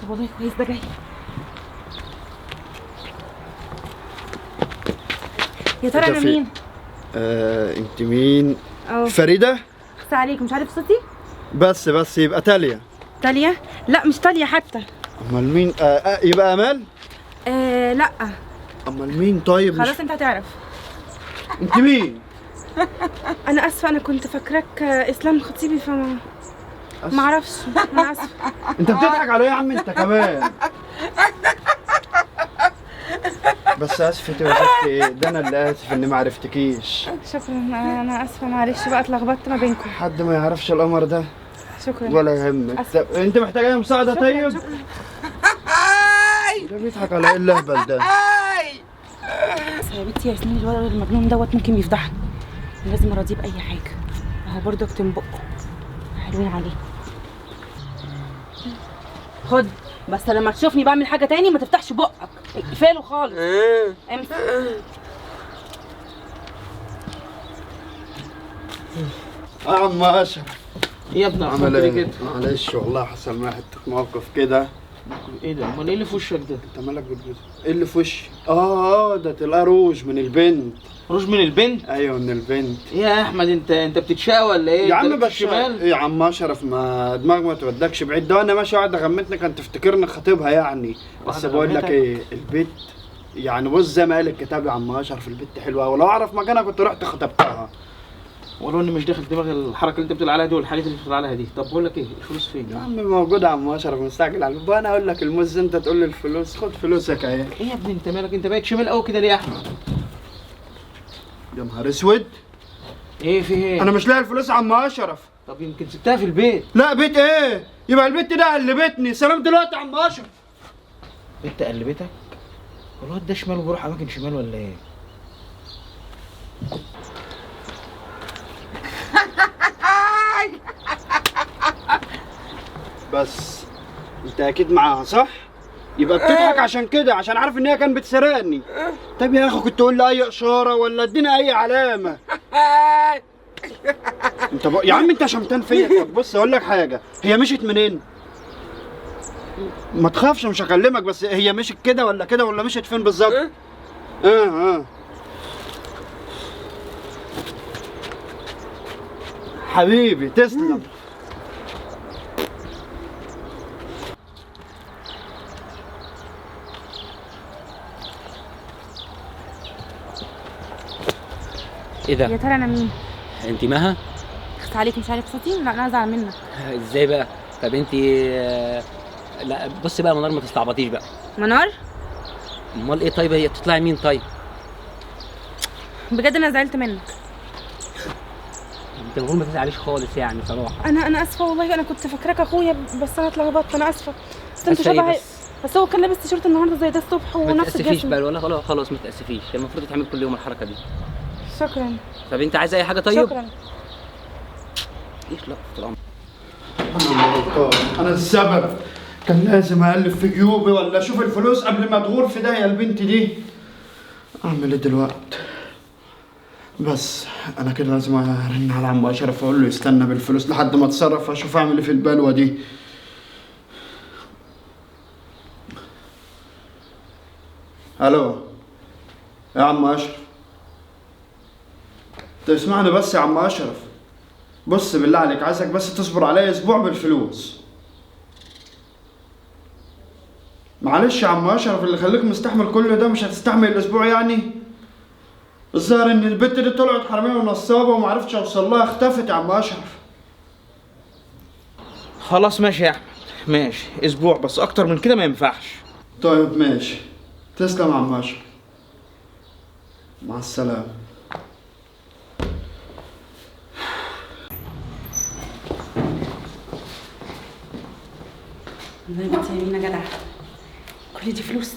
طب والله كويس ده جاي. يا ترى انا مين؟ انت مين؟ أوه. فريدة؟ بس عليك مش عارف صوتي؟ بس يبقى تاليا. تاليا؟ لا مش تاليا حتى. امال مين؟ يبقى امال؟ لا. امال مين طيب؟ خلاص انت هتعرف. انت مين؟ انا اسفه، انا كنت فاكراك اسلام خطيبي فما ما اعرفش. انا اسفه. انت بتضحك على ايه يا عم انت كمان؟ بس اسفتي وزفتي ايه؟ ده انا اللي اسف اني ما عرفتكيش. شكرا. انا اسفه معلش بقى اتلخبطت ما بينكم. حد ما يعرفش القمر ده؟ شكرا. ولا يهمك. انت محتاجه اي مساعده؟ طيب شكرا. ده بيضحك على ايه الهبل ده؟ بس يا بنتي ياسمين الولد المجنون دوت ممكن يفضحني، لازم اراضيه باي حاجه. اهو برضه اكتم بقه، حلوين عليه. خد بس لما تشوفني بعمل حاجه تاني ما تفتحش بقك، اقفله خالص. امسك. عم اشرف يا ابني عمل ايه ايه؟ كده؟ معلش والله حصل معايا حته موقف كده. ايه ده؟ امال ايه اللي في وشك ده؟ انت مالك بتجوز؟ ايه اللي في وشي؟ ده تلقاه روج من البنت. روج من البنت؟ ايوه من البنت. ايه يا احمد انت بتتشقى ولا ايه؟ يا عم بس شمال ايه يا عم اشرف؟ ما دماغك ما تودكش بعيد. ده انا ماشي واحده غمتني كانت تفتكرني خطيبها يعني. بس واحدة بقول لك غمتك؟ ايه، البت يعني بص زي ما قال الكتاب يا عم اشرف، البت حلوه ولو اعرف مكانها كنت رحت خطبتها. ولو اني مش داخل دماغ الحركه اللي انت بتقول عليها دي والحاجات اللي بتقول عليها دي. طب بقول لك ايه، الفلوس فين؟ يا عم موجوده يا عم اشرف، مستعجل على الباب. انا اقول لك المز انت تقول لي الفلوس. خد فلوسك اهي. ايه يا ابني انت مالك؟ انت بقيت شمال قوي كده ليه يا احمد؟ يا نهار اسود، ايه في ايه؟ انا مش لاقي الفلوس يا عم اشرف. طب يمكن سبتها في البيت. لا بيت ايه؟ يبقى البت ده قلبتني. سلام دلوقتي يا عم اشرف. انت قلبتك؟ الواد ده شمال وبيروح اماكن شمال ولا ايه؟ بس انت اكيد معاها صح؟ يبقى بتضحك عشان كده، عشان عارف ان هي كانت بتسرقني. طب يا اخي كنت تقول لي اي اشاره ولا اديني اي علامه. انت يا عم انت شمتان فيا. طب بص اقول لك حاجه، هي مشيت منين؟ ما تخافش مش هكلمك، بس هي مشيت كده ولا مشيت فين بالظبط؟ حبيبي تسلم. ايه ده؟ يا ترى انا مين؟ انت مها؟ اخت عليك مش عارف صوتي؟ لا انا ازعل منك. ازاي بقى؟ طب انت لا بصي بقى منار، ما تستعبطيش بقى. منار؟ امال ايه؟ طيب هي بتطلعي مين طيب؟ بجد انا زعلت منك. انت المفروض ما تزعليش خالص يعني صراحه. انا اسفه والله، انا كنت فاكراك اخويا بس انا اتلخبطت. انا اسفه. بس انت أسفة إيه شبه. بس هو كان لابس تيشيرت النهارده زي ده الصبح ما ونفس تاسفيش الجسم. بقى ولا خلاص ما تاسفيش، المفروض تتعمل كل يوم الحركه دي. شكرا. طب انت عايزه اي حاجه طيب؟ شكرا. ايش لا في الامر. انا السبب. كان لازم اقلب في جيوبي ولا اشوف الفلوس قبل ما تغور في داهيه البنت دي. اعمل ايه دلوقتي؟ بس انا كده لازم ارن على عم اشرف اقول له يستنى بالفلوس لحد ما اتصرف اشوف اعمل ايه في البلوه دي. الو يا عم اشرف، تسمعني بس يا عم اشرف. بص بالله عليك عايزك بس تصبر عليا اسبوع بالفلوس. معلش يا عم اشرف، اللي خليك مستحمل كل ده مش هتستحمل الاسبوع يعني؟ الظاهر ان البت دي طلعت حراميه ونصابه ومعرفتش اوصل لها، اختفت يا عم اشرف. خلاص ماشي يا احمد، ماشي اسبوع بس، اكتر من كده ما ينفعش. طيب ماشي، تسلم يا عم اشرف. مع السلامه. والله يا بنتي يا مينا جدعه، كل دي فلوس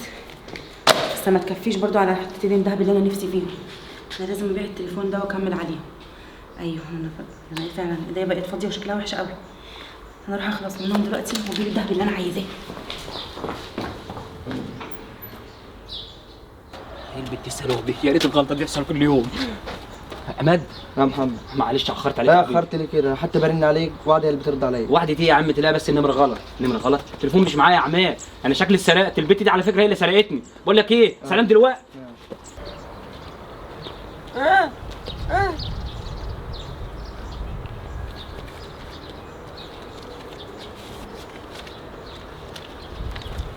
بس ما تكفيش برضو على حتتين دهب اللي انا نفسي فيهم. انا لازم ابيع التليفون ده واكمل عليهم. ايوه انا فعلا ايديا بقت فاضيه وشكلها وحش قوي. انا اروح اخلص منهم دلوقتي واجيب الدهب اللي انا عايزاه. ايه البت الصاروخ دي؟ يا ريت الغلطه دي تحصل كل يوم. احمد يا محمد. معلش اخرت عليك لا يا حبيبي. اخرت لي كده، حتى برن عليك وعد هي اللي بترد عليا. واحدة ايه يا عم؟ تلاقي بس النمرة غلط، النمرة غلط، التليفون مش معايا يا عماد، انا شكلي اتسرقت، البت دي على فكرة هي اللي سرقتني. بقول لك ايه، سلام دلوقتي.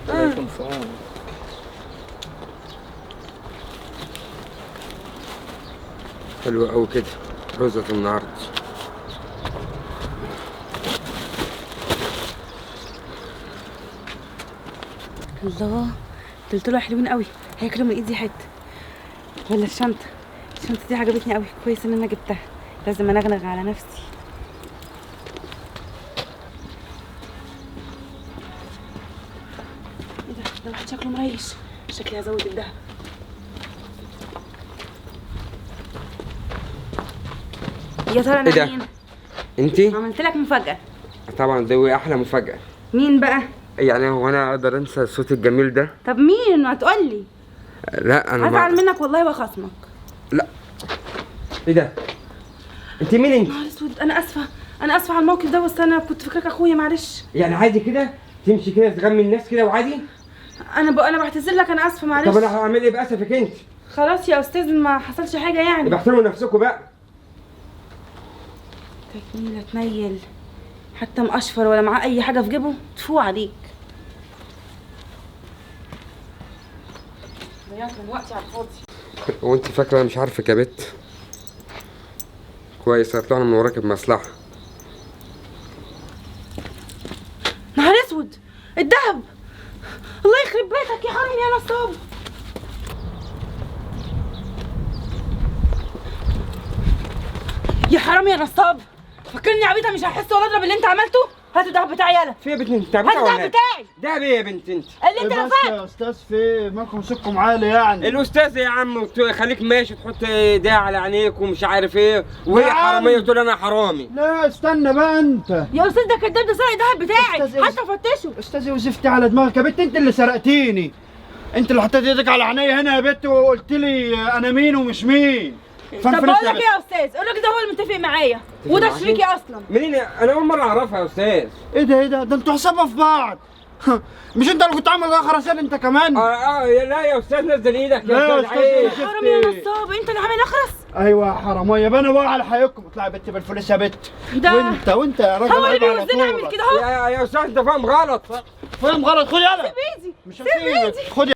الله يكون في عونك. حلو قوي كده رزة النهارده. الله، قلت له حلوين قوي، هياكلوا من ايدي حته. ولا الشنطه دي عجبتني قوي، كويس ان انا جبتها، لازم انغنغ على نفسي. ايه ده واحد شكله مريش، شكلي هزود الدهب. يا ترى إيه ده؟ انا مين؟ انتي؟ عملت لك مفاجأة. طبعا دي احلى مفاجأة. مين بقى؟ يعني هو انا اقدر انسى الصوت الجميل ده؟ طب مين؟ ما تقولي. لا انا هزعل منك والله واخصمك. لا. ايه ده؟ انت مين انت؟ نهار اسود، انا اسفة على الموقف ده، بس انا كنت فاكراك اخويا، معلش. يعني عادي كده تمشي كده تغمي الناس كده وعادي؟ انا بعتذر لك، انا اسفة معلش. طب انا هعمل ايه باسفك انت؟ خلاص يا استاذ، ما حصلش حاجة يعني. يبقى احترموا نفسكم بقى. تكميلة تنيل، حتى مقشفر ولا معاه اي حاجة في جيبه، تفوق عليك. ضيعت من وقتي على الفاضي. وانت فاكره انا مش عارفك يا بت؟ كويس، هطلعنا من وراك بمصلحه. نهار اسود، الدهب! الله يخرب بيتك يا حرام يا نصاب! يا حرام يا نصاب، فكرني عبيطه مش هحس ولا اضرب اللي انت عملته. هات الدهب بتاعي يالا. في يا بنت انت هات تعبانه ولا الدهب ايه؟ بتاعي دهب ايه يا بنت انت؟ اللي انت بس رفعت. يا استاذ في مالكم سكم عالي يعني؟ الاستاذ يا عم خليك ماشي تحط ده على عينيك ومش عارف ايه، وهي يا عم. حراميه تقول انا حرامي. لا استنى بقى انت. يا استاذ ده كداب، ده سرق الدهب بتاعي، أستاذ حتى فتشه. استاذي وزفتي على دماغك يا بت، انت اللي سرقتيني. انت اللي حطيت ايدك على عينيا هنا يا بت وقلت لي انا مين ومش مين. طب بقول لك ايه يا استاذ، الراجل ده هو اللي متفق معايا، وده معاكي؟ شريكي اصلا. منين؟ انا اول مره اعرفها يا استاذ. ايه ده انتوا حسابها في بعض. مش انت اللي كنت عامل خرسان انت كمان؟ لا يا استاذ نزل ايدك لا يا يا استاذ. أستاذ، عيب. شفتي. حرام يا نصاب، انت اللي عامل اخرس. ايوه يا حراميه، انا واقع على حقكم. اطلعي يا بت بالفلوس يا بت. ده وانت يا راجل هو اللي عيب على بيوزني اعمل طولك. كده اهو. يا استاذ انت فاهم غلط. فاهم غلط، خد يلا. سيب ايدي، مش سيب هسيبك، ايدي. خد